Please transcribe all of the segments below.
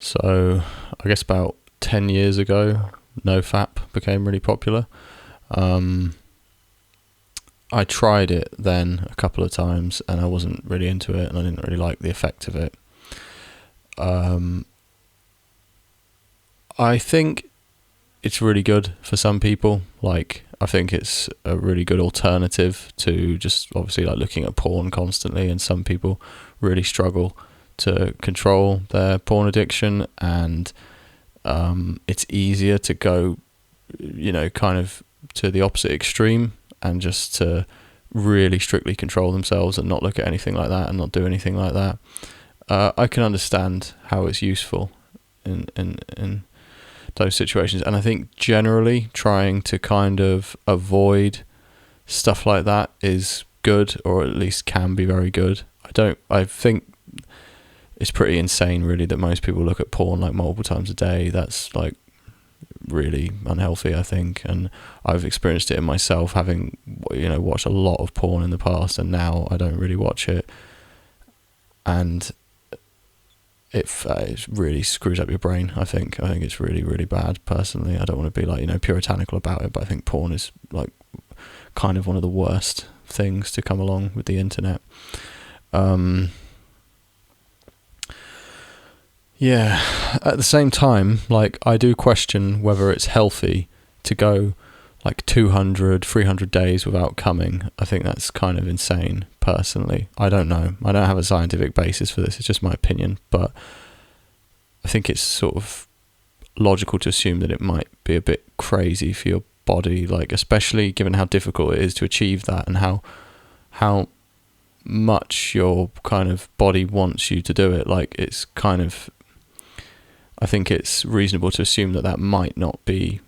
So I guess about 10 years ago, NoFap became really popular. Um, I tried it then a couple of times and I wasn't really into it and I didn't really like the effect of it. Um, I think it's really good for some people. Like, I think it's a really good alternative to just obviously like looking at porn constantly, and some people really struggle to control their porn addiction, and it's easier to go, kind of to the opposite extreme and just to really strictly control themselves and not look at anything like that and not do anything like that. I can understand how it's useful in those situations, and I think generally trying to kind of avoid stuff like that is good, or at least can be very good. I think it's pretty insane really that most people look at porn like multiple times a day. That's like really unhealthy, I think, and I've experienced it in myself, having watched a lot of porn in the past, and now I don't really watch it, and it really screws up your brain. I think it's really, really bad. Personally, I don't want to be like puritanical about it, but I think porn is like kind of one of the worst things to come along with the internet. Yeah, at the same time, like, I do question whether it's healthy to go like 200, 300 days without coming. I think that's kind of insane, personally. I don't know. I don't have a scientific basis for this. It's just my opinion. But I think it's sort of logical to assume that it might be a bit crazy for your body, like, especially given how difficult it is to achieve that, and how much your kind of body wants you to do it. Like, it's kind of, I think it's reasonable to assume that might not be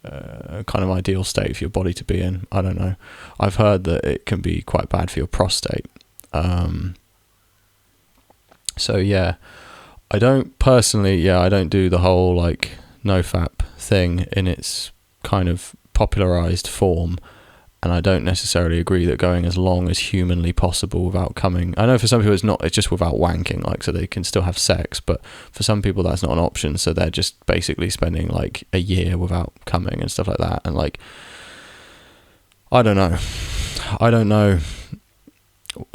a kind of ideal state for your body to be in. I don't know. I've heard that it can be quite bad for your prostate. So yeah, I don't do the whole like NoFap thing in its kind of popularized form. And I don't necessarily agree that going as long as humanly possible without coming. I know for some people it's just without wanking, like, so they can still have sex, but for some people that's not an option, so they're just basically spending like a year without coming and stuff like that. And like, I don't know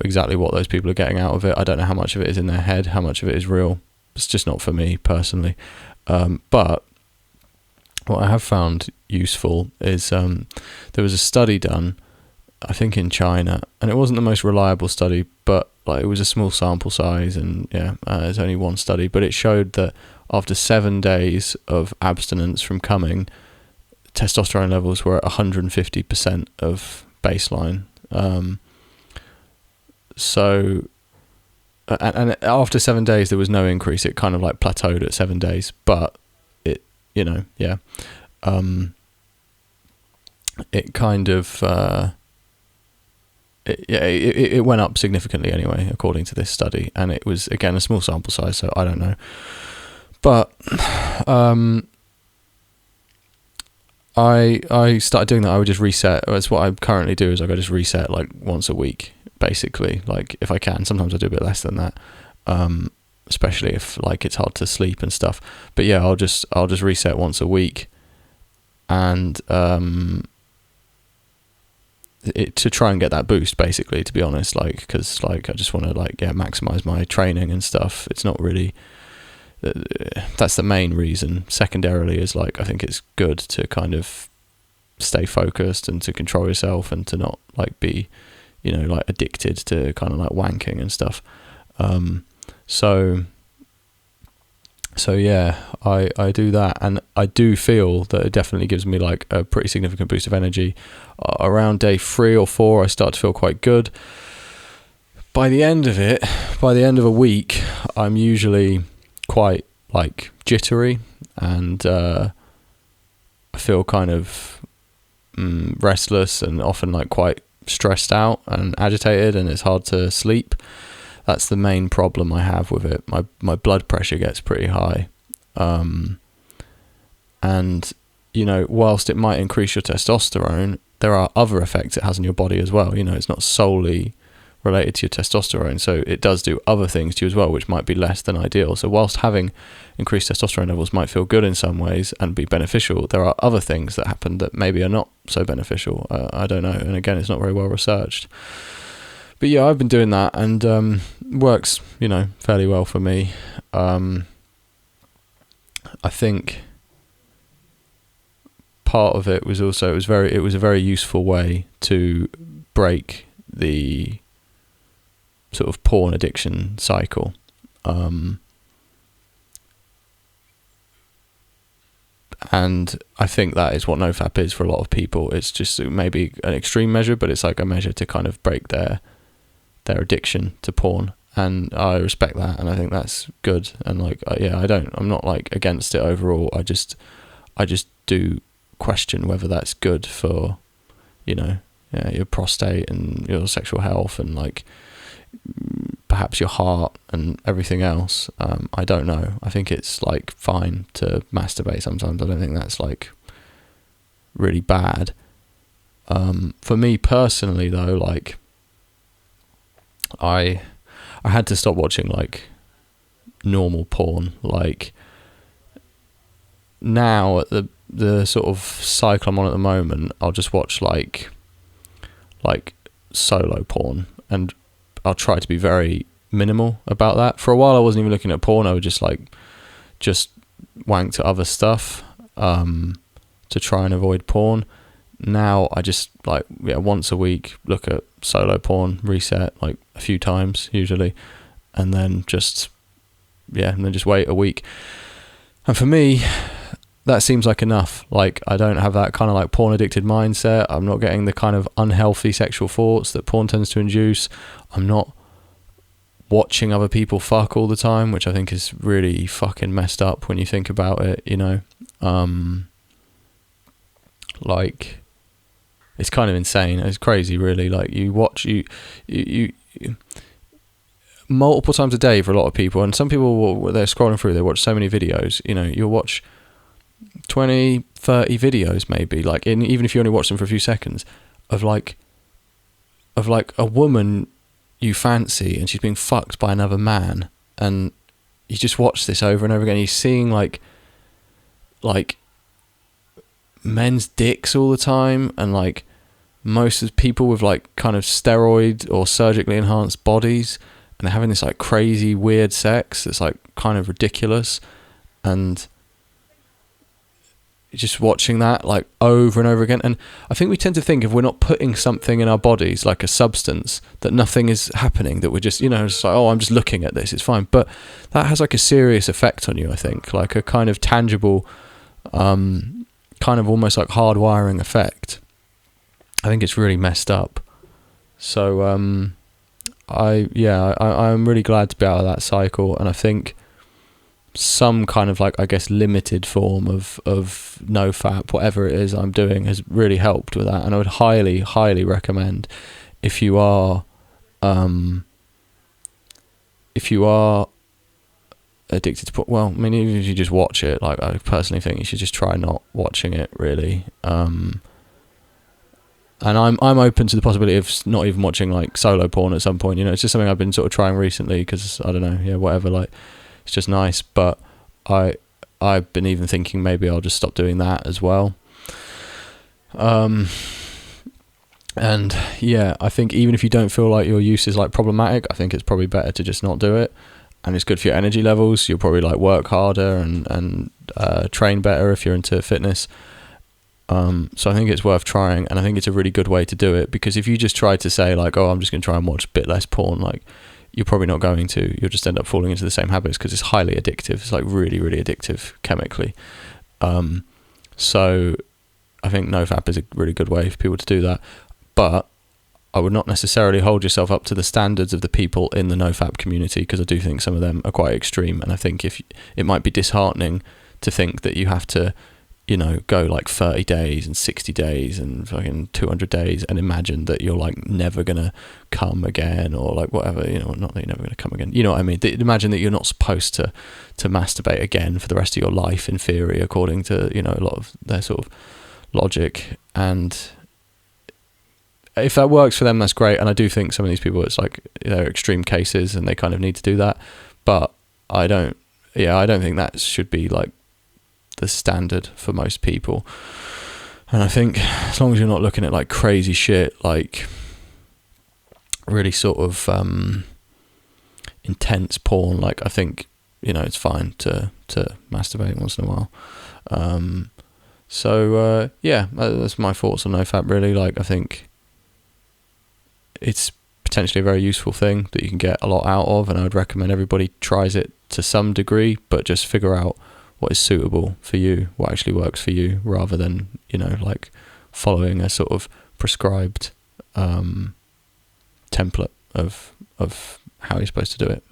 exactly what those people are getting out of it. I don't know how much of it is in their head, how much of it is real. It's just not for me personally. But what I have found useful is there was a study done, I think in China, and it wasn't the most reliable study, but like, it was a small sample size, and it's only one study, but it showed that after 7 days of abstinence from coming, testosterone levels were at 150% of baseline. And after 7 days there was no increase. It kind of like plateaued at 7 days, but it kind of it went up significantly anyway, according to this study, and it was again a small sample size, so I don't know. But I started doing that. I would just reset. That's what I currently do, is I just reset like once a week, basically, like, if I can. Sometimes I do a bit less than that, especially if like it's hard to sleep and stuff. But yeah, I'll just reset once a week, and to try and get that boost, basically, to be honest, like, because like I just want to like maximize my training and stuff. It's not really that's the main reason. Secondarily is like, I think it's good to kind of stay focused and to control yourself and to not like be like addicted to kind of like wanking and stuff. So yeah, I do that, and I do feel that it definitely gives me like a pretty significant boost of energy. Around day 3 or 4, I start to feel quite good. By the end of a week, I'm usually quite like jittery, and I feel kind of restless, and often like quite stressed out and agitated, and it's hard to sleep. That's the main problem I have with it. My blood pressure gets pretty high, and whilst it might increase your testosterone, there are other effects it has on your body as well. It's not solely related to your testosterone. So it does do other things to you as well, which might be less than ideal. So whilst having increased testosterone levels might feel good in some ways and be beneficial, there are other things that happen that maybe are not so beneficial. I don't know. And again, it's not very well researched. But yeah, I've been doing that, and works, fairly well for me. I think part of it was also it was a very useful way to break the sort of porn addiction cycle. And I think that is what NoFap is for a lot of people. It's just maybe an extreme measure, but it's like a measure to kind of break their addiction to porn, and I respect that, and I think that's good. And I'm not like against it overall. I just do question whether that's good for your prostate and your sexual health and like perhaps your heart and everything else. I don't know. I think it's like fine to masturbate sometimes. I don't think that's like really bad. For me personally though, like I had to stop watching like normal porn. Like now at the sort of cycle I'm on at the moment, I'll just watch like solo porn, and I'll try to be very minimal about that. For a while I wasn't even looking at porn. I would just wank to other stuff to try and avoid porn. Now I just once a week look at solo porn, reset like a few times usually, and then just wait a week. And for me, that seems like enough. Like I don't have that kind of like porn addicted mindset. I'm not getting the kind of unhealthy sexual thoughts that porn tends to induce. I'm not watching other people fuck all the time, which I think is really fucking messed up when you think about it, like it's kind of insane. It's crazy really. Like you watch you multiple times a day for a lot of people, and some people they're scrolling through, they watch so many videos, you'll watch 20, 30 videos maybe, like even if you only watch them for a few seconds, of like a woman you fancy and she's being fucked by another man, and you just watch this over and over again. You're seeing like men's dicks all the time, and like most of the people with like kind of steroid or surgically enhanced bodies, and they're having this like crazy weird sex that's like kind of ridiculous, and just watching that like over and over again. And I think we tend to think if we're not putting something in our bodies, like a substance, that nothing is happening, that we're just just like, oh, I'm just looking at this, it's fine. But that has like a serious effect on you, I think, like a kind of tangible kind of almost like hardwiring effect. I think it's really messed up. So I'm really glad to be out of that cycle, and I think some kind of like, I guess, limited form of NoFap, whatever it is I'm doing, has really helped with that. And I would highly recommend, if you are addicted to porn, well, I mean, even if you just watch it, like I personally think you should just try not watching it really. And I'm open to the possibility of not even watching like solo porn at some point. It's just something I've been sort of trying recently because I don't know, whatever, like it's just nice. But I've been even thinking maybe I'll just stop doing that as well. And yeah, I think even if you don't feel like your use is like problematic, I think it's probably better to just not do it. And it's good for your energy levels. You'll probably like work harder and train better if you're into fitness. So I think it's worth trying, and I think it's a really good way to do it, because if you just try to say like, oh, I'm just going to try and watch a bit less porn, like you're probably not going to. You'll just end up falling into the same habits because it's highly addictive. It's like really, really addictive chemically. So I think NoFap is a really good way for people to do that. But I would not necessarily hold yourself up to the standards of the people in the NoFap community, because I do think some of them are quite extreme, and I think it might be disheartening to think that you have to go like 30 days and 60 days and fucking 200 days and imagine that you're like never gonna come again, or like whatever, not that you're never gonna come again, you know what I mean? Imagine that you're not supposed to masturbate again for the rest of your life, in theory, according to a lot of their sort of logic. And if that works for them, that's great. And I do think some of these people, it's like they're extreme cases and they kind of need to do that. But I don't think that should be like the standard for most people. And I think as long as you're not looking at like crazy shit, like really sort of intense porn, like I think, you know, it's fine to masturbate once in a while. Yeah, that's my thoughts on NoFap really. Like I think it's potentially a very useful thing that you can get a lot out of, and I would recommend everybody tries it to some degree, but just figure out what is suitable for you, what actually works for you, rather than, you know, like following a sort of prescribed template of how you're supposed to do it.